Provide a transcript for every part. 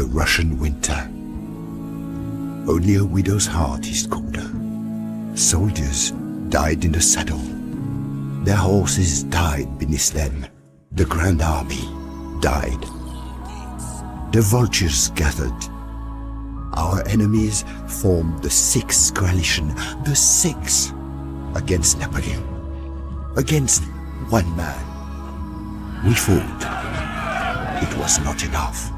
a Russian winter. Only a widow's heart is colder. Soldiers died in the saddle. Their horses died beneath them. The Grand Army died. The vultures gathered. Our enemies formed the Sixth Coalition, the Sixth, against Napoleon, against one man. We fought. It was not enough.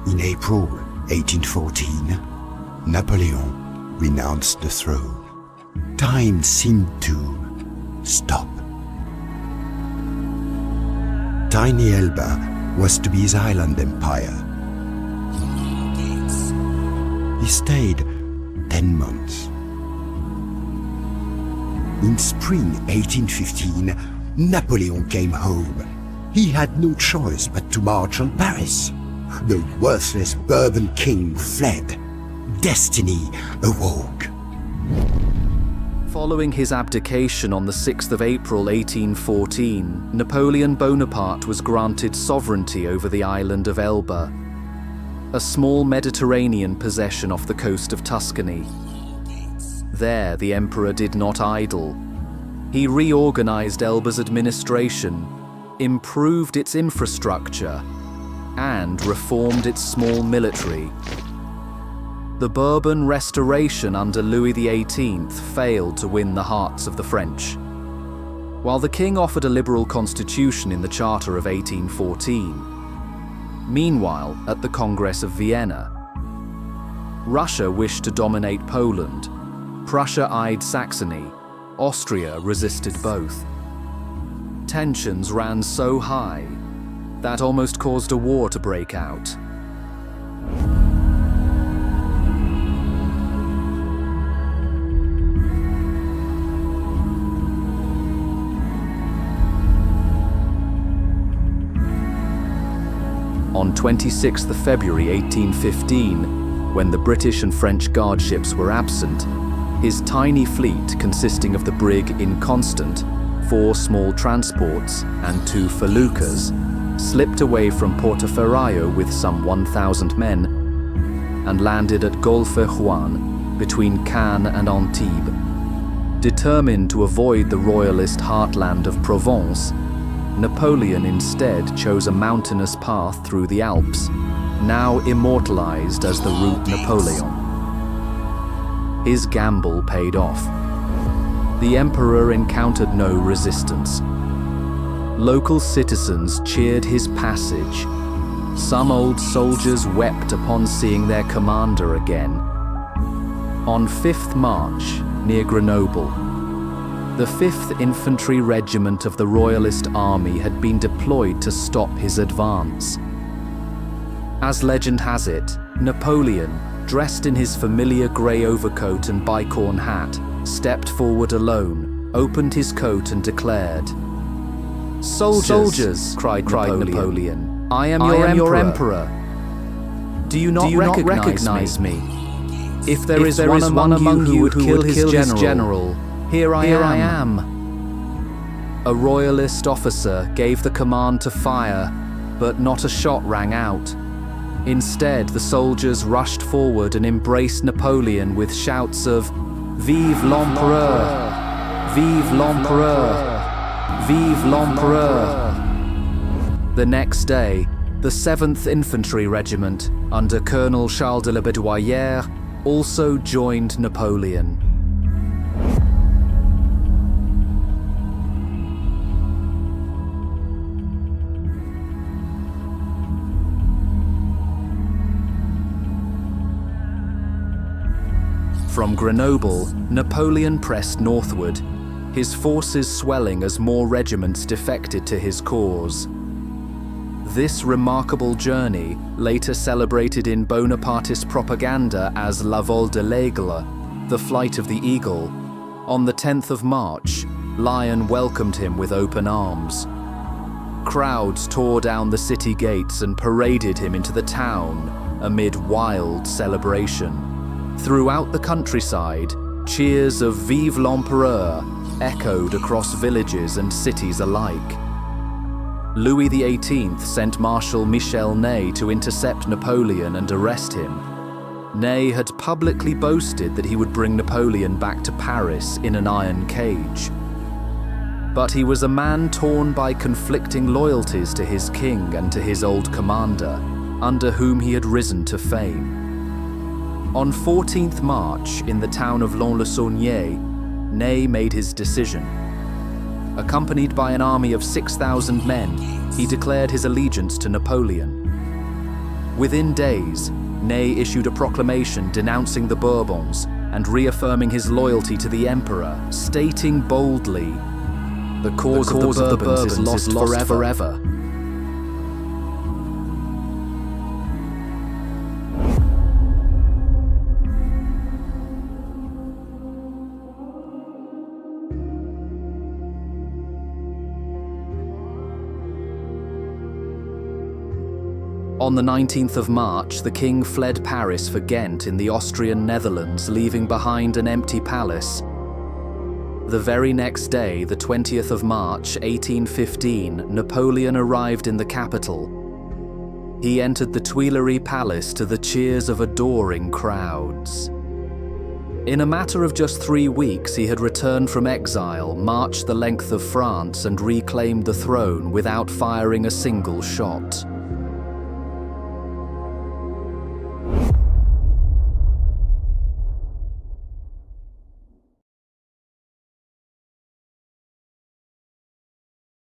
In April 1814, Napoleon renounced the throne. Time seemed to stop. Tiny Elba was to be his island empire. He stayed 10 months. In spring 1815, Napoleon came home. He had no choice but to march on Paris. The worthless Bourbon king fled. Destiny awoke. Following his abdication on the 6th of April 1814, Napoleon Bonaparte was granted sovereignty over the island of Elba, a small Mediterranean possession off the coast of Tuscany. There, the emperor did not idle. He reorganized Elba's administration, improved its infrastructure, and reformed its small military. The Bourbon Restoration under Louis XVIII failed to win the hearts of the French. While the king offered a liberal constitution in the Charter of 1814, meanwhile, at the Congress of Vienna, Russia wished to dominate Poland. Prussia eyed Saxony. Austria resisted both. Tensions ran so high that almost caused a war to break out. On 26th of February 1815, when the British and French guard ships were absent, his tiny fleet, consisting of the brig Inconstant, 4 small transports, and 2 feluccas, slipped away from Portoferraio with some 1,000 men and landed at Golfe Juan, between Cannes and Antibes. Determined to avoid the royalist heartland of Provence, Napoleon instead chose a mountainous path through the Alps, now immortalized as the Route Napoleon. His gamble paid off. The emperor encountered no resistance. Local citizens cheered his passage. Some old soldiers wept upon seeing their commander again. On 5th March, near Grenoble, the 5th Infantry Regiment of the Royalist Army had been deployed to stop his advance. As legend has it, Napoleon, dressed in his familiar grey overcoat and bicorn hat, stepped forward alone, opened his coat and declared, "Soldiers!" cried Napoleon. "I am your emperor. Do you not recognize me? If there is one among you who would kill his general, here I am." A royalist officer gave the command to fire, but not a shot rang out. Instead, the soldiers rushed forward and embraced Napoleon with shouts of "Vive l'Empereur! Vive l'Empereur! Vive l'Empereur!" The next day, the 7th Infantry Regiment, under Colonel Charles de la Bédoyère, also joined Napoleon. From Grenoble, Napoleon pressed northward, his forces swelling as more regiments defected to his cause. This remarkable journey, later celebrated in Bonapartist propaganda as La Vol de l'Aigle, the flight of the eagle, on the 10th of March, Lyon welcomed him with open arms. Crowds tore down the city gates and paraded him into the town amid wild celebration. Throughout the countryside, cheers of "Vive l'Empereur" echoed across villages and cities alike. Louis XVIII sent Marshal Michel Ney to intercept Napoleon and arrest him. Ney had publicly boasted that he would bring Napoleon back to Paris in an iron cage. But he was a man torn by conflicting loyalties to his king and to his old commander, under whom he had risen to fame. On 14th March, in the town of Lons-le-Saunier, Ney made his decision. Accompanied by an army of 6,000 men, he declared his allegiance to Napoleon. Within days, Ney issued a proclamation denouncing the Bourbons and reaffirming his loyalty to the emperor, stating boldly, "The cause of the Bourbons is lost forever." On the 19th of March, the king fled Paris for Ghent in the Austrian Netherlands, leaving behind an empty palace. The very next day, the 20th of March, 1815, Napoleon arrived in the capital. He entered the Tuileries Palace to the cheers of adoring crowds. In a matter of just 3 weeks, he had returned from exile, marched the length of France, and reclaimed the throne without firing a single shot.